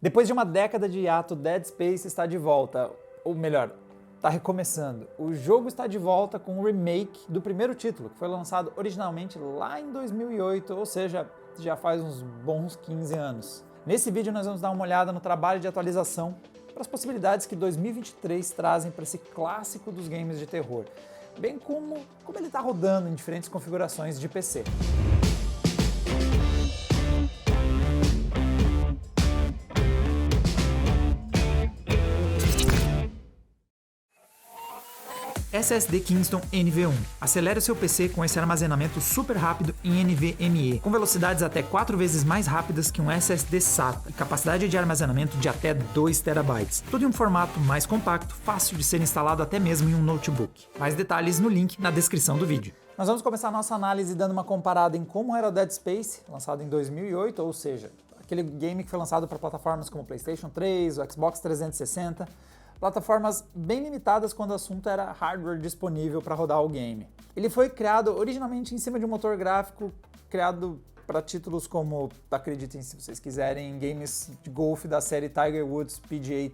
Depois de uma década de hiato, Dead Space está de volta, ou melhor, está recomeçando. O jogo está de volta com um remake do primeiro título, que foi lançado originalmente lá em 2008, ou seja, já faz uns bons 15 anos. Nesse vídeo nós vamos dar uma olhada no trabalho de atualização para as possibilidades que 2023 trazem para esse clássico dos games de terror, bem como ele está rodando em diferentes configurações de PC. SSD Kingston NV1. Acelere o seu PC com esse armazenamento super rápido em NVMe, com velocidades até 4 vezes mais rápidas que um SSD SATA e capacidade de armazenamento de até 2 TB. Tudo em um formato mais compacto, fácil de ser instalado até mesmo em um notebook. Mais detalhes no link na descrição do vídeo. Nós vamos começar a nossa análise dando uma comparada em como era o Dead Space, lançado em 2008, ou seja, aquele game que foi lançado para plataformas como o PlayStation 3, o Xbox 360, plataformas bem limitadas quando o assunto era hardware disponível para rodar o game. Ele foi criado originalmente em cima de um motor gráfico criado para títulos como, acreditem se vocês quiserem, games de golfe da série Tiger Woods PGA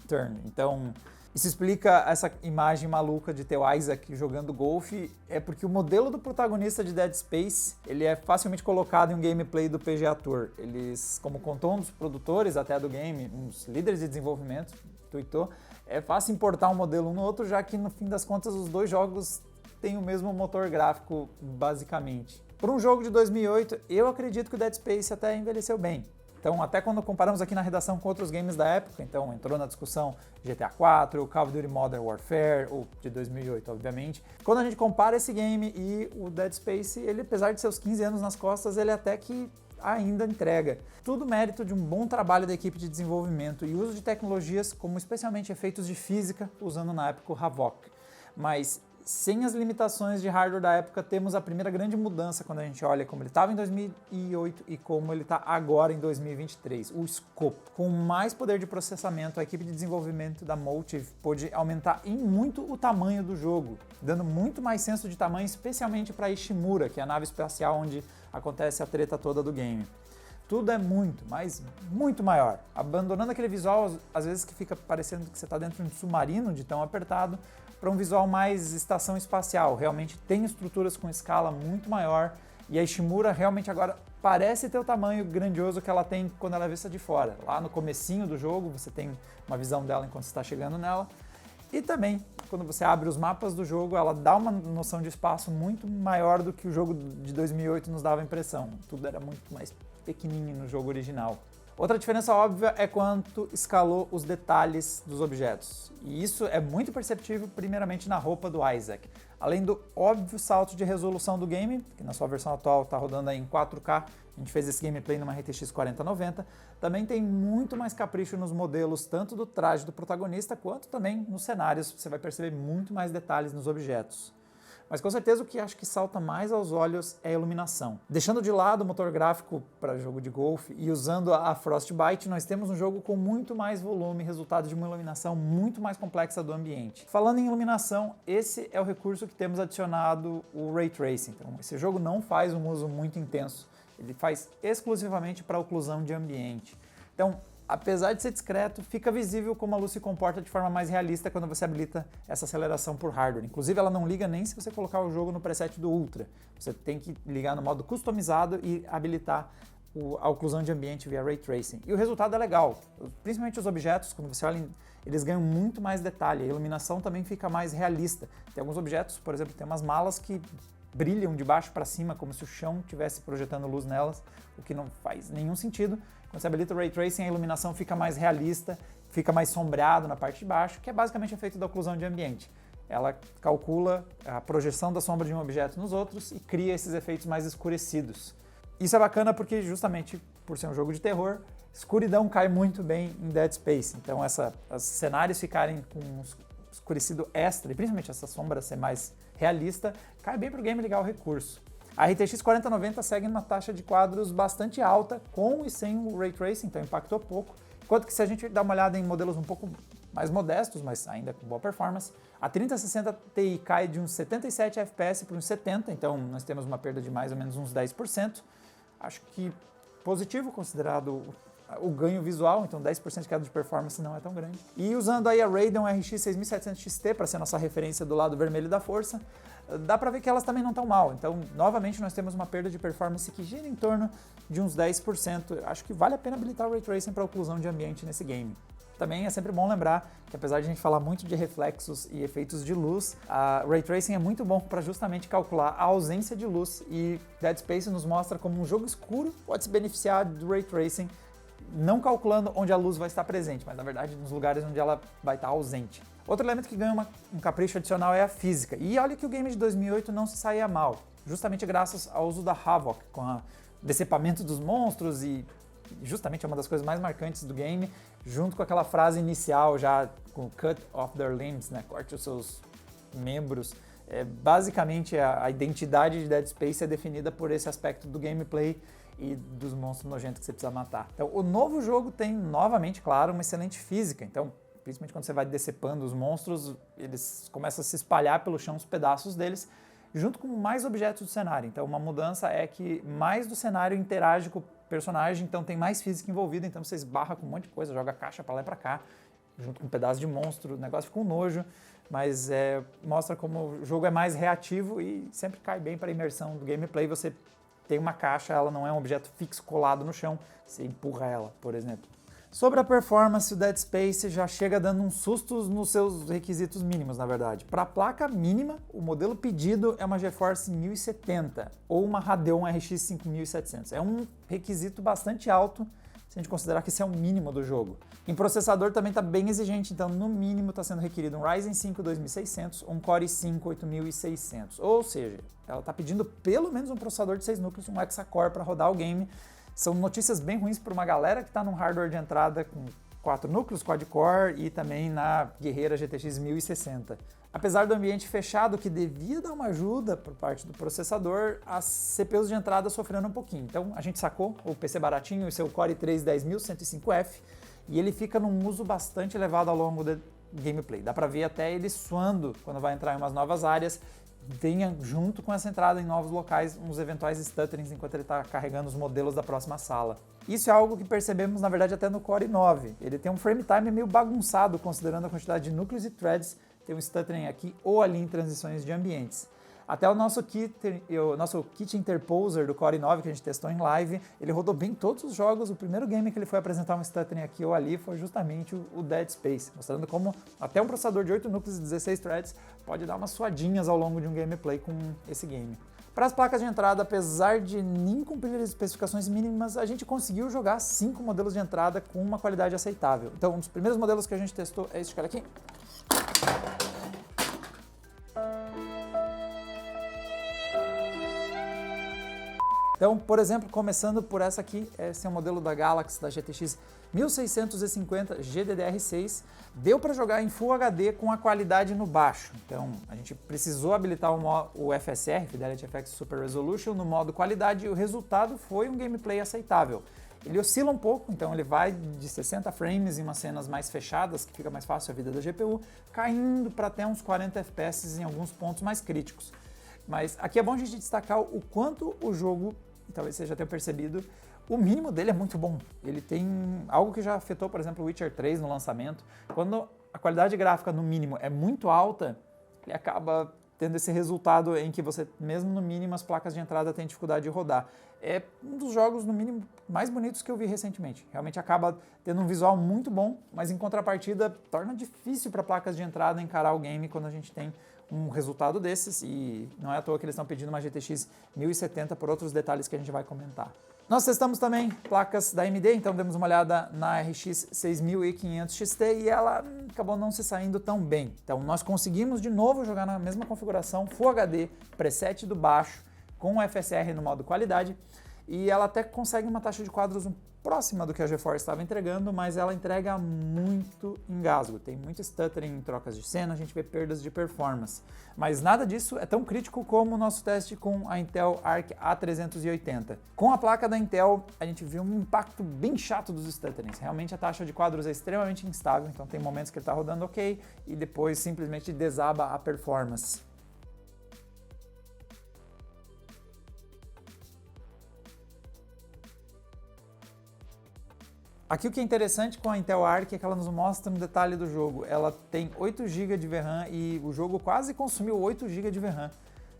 Tour. Então, isso explica essa imagem maluca de ter o Isaac jogando golfe, é porque o modelo do protagonista de Dead Space, ele é facilmente colocado em um gameplay do PGA Tour. Eles, como contou um dos produtores até do game, uns líderes de desenvolvimento, tweetou, é fácil importar um modelo um no outro, já que no fim das contas os dois jogos têm o mesmo motor gráfico, basicamente. Por um jogo de 2008, eu acredito que o Dead Space até envelheceu bem. Então, até quando comparamos aqui na redação com outros games da época, então entrou na discussão GTA 4, Call of Duty Modern Warfare, ou de 2008, obviamente. Quando a gente compara esse game e o Dead Space, ele, apesar de seus 15 anos nas costas, ele até que ainda entrega. Tudo mérito de um bom trabalho da equipe de desenvolvimento e uso de tecnologias como especialmente efeitos de física, usando na época o Havok. Mas sem as limitações de hardware da época, temos a primeira grande mudança quando a gente olha como ele estava em 2008 e como ele está agora em 2023, o scope. Com mais poder de processamento, a equipe de desenvolvimento da Motive pôde aumentar em muito o tamanho do jogo, dando muito mais senso de tamanho, especialmente para Ishimura, que é a nave espacial onde acontece a treta toda do game. Tudo é muito, mas muito maior, abandonando aquele visual, às vezes que fica parecendo que você está dentro de um submarino de tão apertado, para um visual mais estação espacial. Realmente tem estruturas com escala muito maior e a Ishimura realmente agora parece ter o tamanho grandioso que ela tem quando ela é vista de fora. Lá no comecinho do jogo você tem uma visão dela enquanto você está chegando nela. E também, quando você abre os mapas do jogo, ela dá uma noção de espaço muito maior do que o jogo de 2008 nos dava a impressão. Tudo era muito mais pequenininho no jogo original. Outra diferença óbvia é quanto escalou os detalhes dos objetos. E isso é muito perceptível primeiramente na roupa do Isaac. Além do óbvio salto de resolução do game, que na sua versão atual está rodando aí em 4K, a gente fez esse gameplay numa RTX 4090, também tem muito mais capricho nos modelos, tanto do traje do protagonista, quanto também nos cenários, você vai perceber muito mais detalhes nos objetos. Mas com certeza o que acho que salta mais aos olhos é a iluminação. Deixando de lado o motor gráfico para jogo de golfe e usando a Frostbite, nós temos um jogo com muito mais volume, resultado de uma iluminação muito mais complexa do ambiente. Falando em iluminação, esse é o recurso que temos adicionado o Ray Tracing. Então, esse jogo não faz um uso muito intenso, ele faz exclusivamente para oclusão de ambiente. Então, apesar de ser discreto, fica visível como a luz se comporta de forma mais realista quando você habilita essa aceleração por hardware. Inclusive, ela não liga nem se você colocar o jogo no preset do Ultra. Você tem que ligar no modo customizado e habilitar a oclusão de ambiente via Ray Tracing. E o resultado é legal. Principalmente os objetos, quando você olha, eles ganham muito mais detalhe. A iluminação também fica mais realista. Tem alguns objetos, por exemplo, tem umas malas que brilham de baixo para cima, como se o chão estivesse projetando luz nelas, o que não faz nenhum sentido. Quando você habilita o Ray Tracing, a iluminação fica mais realista, fica mais sombreado na parte de baixo, que é basicamente efeito da oclusão de ambiente. Ela calcula a projeção da sombra de um objeto nos outros e cria esses efeitos mais escurecidos. Isso é bacana porque, justamente por ser um jogo de terror, escuridão cai muito bem em Dead Space. Então, os cenários ficarem com um escurecido extra, e principalmente essa sombra ser mais realista, cai bem para o game ligar o recurso. A RTX 4090 segue numa taxa de quadros bastante alta, com e sem o Ray Tracing, então impactou pouco. Enquanto que se a gente dá uma olhada em modelos um pouco mais modestos, mas ainda com boa performance, a 3060 Ti cai de uns 77 FPS para uns 70, então nós temos uma perda de mais ou menos uns 10%. Acho que positivo, considerado o ganho visual, então 10% de queda de performance não é tão grande. E usando aí a Radeon RX 6700 XT para ser nossa referência do lado vermelho da força, dá para ver que elas também não estão mal. Então, novamente, nós temos uma perda de performance que gira em torno de uns 10%. Acho que vale a pena habilitar o Ray Tracing para oclusão de ambiente nesse game. Também é sempre bom lembrar que, apesar de a gente falar muito de reflexos e efeitos de luz, a Ray Tracing é muito bom para justamente calcular a ausência de luz, e Dead Space nos mostra como um jogo escuro pode se beneficiar do Ray Tracing, não calculando onde a luz vai estar presente, mas na verdade nos lugares onde ela vai estar ausente. Outro elemento que ganha um capricho adicional é a física, e olha que o game de 2008 não se saía mal, justamente graças ao uso da Havok, com o decepamento dos monstros, e justamente é uma das coisas mais marcantes do game, junto com aquela frase inicial já com cut off their limbs, né, corte os seus membros. Basicamente a identidade de Dead Space é definida por esse aspecto do gameplay e dos monstros nojentos que você precisa matar. Então o novo jogo tem novamente, claro, uma excelente física, então principalmente quando você vai decepando os monstros, eles começam a se espalhar pelo chão os pedaços deles, junto com mais objetos do cenário. Então uma mudança é que mais do cenário interage com o personagem, então tem mais física envolvida, então você esbarra com um monte de coisa, joga caixa pra lá e pra cá, junto com um pedaço de monstro, o negócio fica um nojo, mas mostra como o jogo é mais reativo e sempre cai bem para a imersão do gameplay. Você tem uma caixa, ela não é um objeto fixo colado no chão, você empurra ela, por exemplo. Sobre a performance, o Dead Space já chega dando uns sustos nos seus requisitos mínimos, na verdade. Para a placa mínima, o modelo pedido é uma GeForce 1070 ou uma Radeon RX 5700. É um requisito bastante alto, se a gente considerar que esse é o mínimo do jogo. Em processador também está bem exigente, então no mínimo está sendo requerido um Ryzen 5 2600 ou um Core i5 8600. Ou seja, ela está pedindo pelo menos um processador de 6 núcleos, um hexa-core para rodar o game. São notícias bem ruins para uma galera que está num hardware de entrada com 4 núcleos, quad-core e também na Guerreira GTX 1060. Apesar do ambiente fechado, que devia dar uma ajuda por parte do processador, as CPUs de entrada sofrendo um pouquinho. Então a gente sacou o PC baratinho, o seu Core i3 10105F, e ele fica num uso bastante elevado ao longo do gameplay. Dá para ver até ele suando quando vai entrar em umas novas áreas, venha junto com essa entrada em novos locais uns eventuais stutterings enquanto ele está carregando os modelos da próxima sala. Isso é algo que percebemos, na verdade, até no Core i9. Ele tem um frame time meio bagunçado, considerando a quantidade de núcleos e threads, tem um stuttering aqui ou ali em transições de ambientes. Até o nosso kit interposer do Core i9, que a gente testou em live, ele rodou bem todos os jogos. O primeiro game que ele foi apresentar um stuttering aqui ou ali foi justamente o Dead Space, mostrando como até um processador de 8 núcleos e 16 threads pode dar umas suadinhas ao longo de um gameplay com esse game. Para as placas de entrada, apesar de nem cumprir as especificações mínimas, a gente conseguiu jogar 5 modelos de entrada com uma qualidade aceitável. Então, um dos primeiros modelos que a gente testou é esse cara aqui. Então, por exemplo, começando por essa aqui, esse é o modelo da Galaxy da GTX 1650 GDDR6, deu para jogar em Full HD com a qualidade no baixo. Então, a gente precisou habilitar o FSR, Fidelity FX Super Resolution, no modo qualidade, e o resultado foi um gameplay aceitável. Ele oscila um pouco, então ele vai de 60 frames em umas cenas mais fechadas, que fica mais fácil a vida da GPU, caindo para até uns 40 FPS em alguns pontos mais críticos. Mas aqui é bom a gente destacar o quanto o jogo, talvez você já tenha percebido, o mínimo dele é muito bom. Ele tem algo que já afetou, por exemplo, o Witcher 3 no lançamento. Quando a qualidade gráfica no mínimo é muito alta, ele acaba tendo esse resultado em que você, mesmo no mínimo, as placas de entrada têm dificuldade de rodar. É um dos jogos, no mínimo, mais bonitos que eu vi recentemente. Realmente acaba tendo um visual muito bom, mas em contrapartida torna difícil para placas de entrada encarar o game quando a gente tem um resultado desses, e não é à toa que eles estão pedindo uma GTX 1070 por outros detalhes que a gente vai comentar. Nós testamos também placas da AMD, então demos uma olhada na RX 6500 XT e ela acabou não se saindo tão bem. Então nós conseguimos de novo jogar na mesma configuração Full HD, preset do baixo, com o FSR no modo qualidade, e ela até consegue uma taxa de quadros próxima do que a GeForce estava entregando, mas ela entrega muito engasgo, tem muito stuttering em trocas de cena, a gente vê perdas de performance. Mas nada disso é tão crítico como o nosso teste com a Intel Arc A380. Com a placa da Intel, a gente viu um impacto bem chato dos stutterings. Realmente a taxa de quadros é extremamente instável, então tem momentos que ele está rodando ok e depois simplesmente desaba a performance. Aqui o que é interessante com a Intel Arc é que ela nos mostra um detalhe do jogo. Ela tem 8 GB de VRAM e o jogo quase consumiu 8 GB de VRAM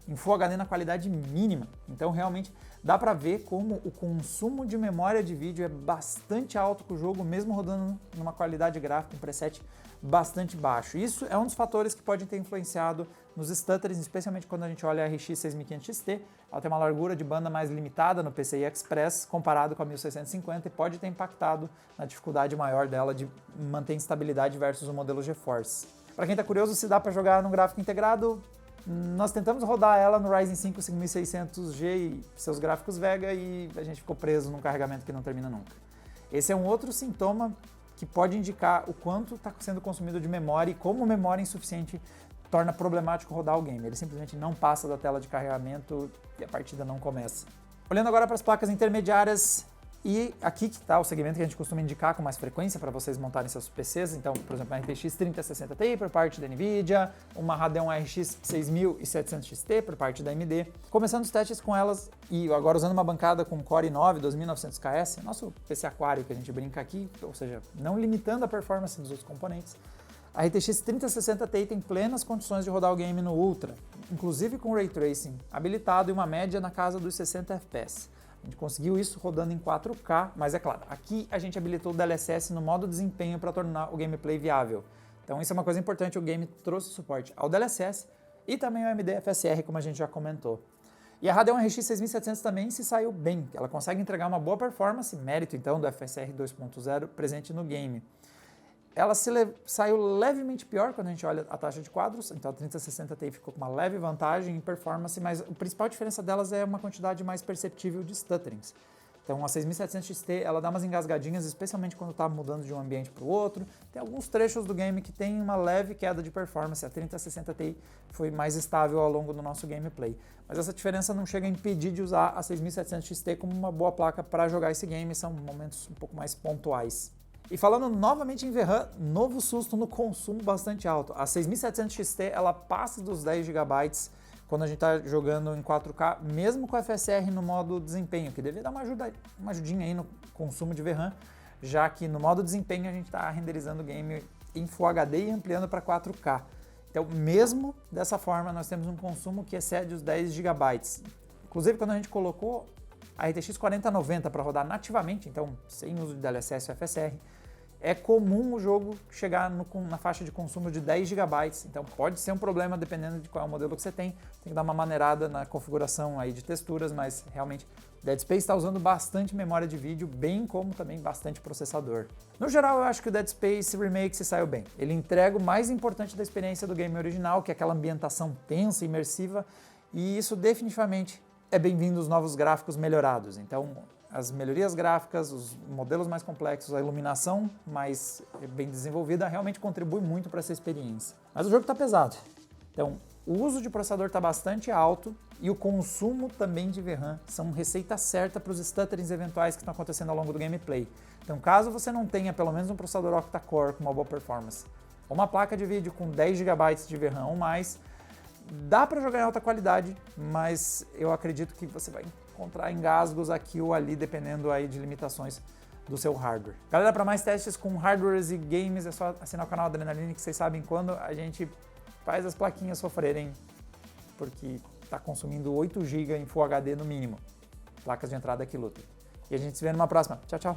em Full HD na qualidade mínima. Então realmente dá para ver como o consumo de memória de vídeo é bastante alto com o jogo, mesmo rodando numa qualidade gráfica, um preset bastante baixo. Isso é um dos fatores que pode ter influenciado nos stutterings, especialmente quando a gente olha a RX 6500 XT. Ela tem uma largura de banda mais limitada no PCI Express comparado com a 1650 e pode ter impactado na dificuldade maior dela de manter estabilidade versus o modelo GeForce. Para quem está curioso se dá para jogar no gráfico integrado, nós tentamos rodar ela no Ryzen 5 5600G e seus gráficos Vega e a gente ficou preso num carregamento que não termina nunca. Esse é um outro sintoma que pode indicar o quanto está sendo consumido de memória e como memória insuficiente torna problemático rodar o game. Ele simplesmente não passa da tela de carregamento e a partida não começa. Olhando agora para as placas intermediárias, e aqui que está o segmento que a gente costuma indicar com mais frequência para vocês montarem seus PCs. Então, por exemplo, a RTX 3060 Ti por parte da NVIDIA, uma Radeon RX 6700 XT por parte da AMD. Começando os testes com elas e agora usando uma bancada com Core i9 2900KS, nosso PC Aquário que a gente brinca aqui, ou seja, não limitando a performance dos outros componentes. A RTX 3060 Ti tem plenas condições de rodar o game no Ultra, inclusive com Ray Tracing habilitado e uma média na casa dos 60 FPS. A gente conseguiu isso rodando em 4K, mas é claro, aqui a gente habilitou o DLSS no modo desempenho para tornar o gameplay viável. Então isso é uma coisa importante, o game trouxe suporte ao DLSS e também ao AMD FSR, como a gente já comentou. E a Radeon RX 6700 também se saiu bem, ela consegue entregar uma boa performance, mérito então do FSR 2.0 presente no game. Ela saiu levemente pior quando a gente olha a taxa de quadros, então a 3060 Ti ficou com uma leve vantagem em performance, mas a principal diferença delas é uma quantidade mais perceptível de stutterings. Então a 6700 XT ela dá umas engasgadinhas, especialmente quando está mudando de um ambiente para o outro. Tem alguns trechos do game que tem uma leve queda de performance, a 3060 Ti foi mais estável ao longo do nosso gameplay. Mas essa diferença não chega a impedir de usar a 6700 XT como uma boa placa para jogar esse game, são momentos um pouco mais pontuais. E falando novamente em VRAM, novo susto no consumo bastante alto. A 6700 XT ela passa dos 10 GB quando a gente está jogando em 4K, mesmo com o FSR no modo desempenho, que deve dar uma ajudinha aí no consumo de VRAM, já que no modo desempenho a gente está renderizando o game em Full HD e ampliando para 4K. Então, mesmo dessa forma, nós temos um consumo que excede os 10 GB. Inclusive, quando a gente colocou a RTX 4090 para rodar nativamente, então sem uso de DLSS ou FSR, é comum o jogo chegar na faixa de consumo de 10 GB, então pode ser um problema dependendo de qual é o modelo que você tem que dar uma maneirada na configuração aí de texturas, mas realmente Dead Space está usando bastante memória de vídeo, bem como também bastante processador. No geral, eu acho que o Dead Space Remake se saiu bem. Ele entrega o mais importante da experiência do game original, que é aquela ambientação tensa e imersiva, e isso definitivamente é bem-vindo os novos gráficos melhorados. Então, as melhorias gráficas, os modelos mais complexos, a iluminação mais bem desenvolvida realmente contribui muito para essa experiência. Mas o jogo está pesado. Então, o uso de processador está bastante alto e o consumo também de VRAM são receita certa para os stutterings eventuais que estão acontecendo ao longo do gameplay. Então, caso você não tenha pelo menos um processador octa-core com uma boa performance, ou uma placa de vídeo com 10 GB de VRAM ou mais, dá para jogar em alta qualidade, mas eu acredito que você vai encontrar engasgos aqui ou ali, dependendo aí de limitações do seu hardware. Galera, para mais testes com hardwares e games, é só assinar o canal Adrenaline, que vocês sabem quando a gente faz as plaquinhas sofrerem, porque está consumindo 8 GB em Full HD no mínimo. Placas de entrada que lutam. E a gente se vê numa próxima. Tchau, tchau!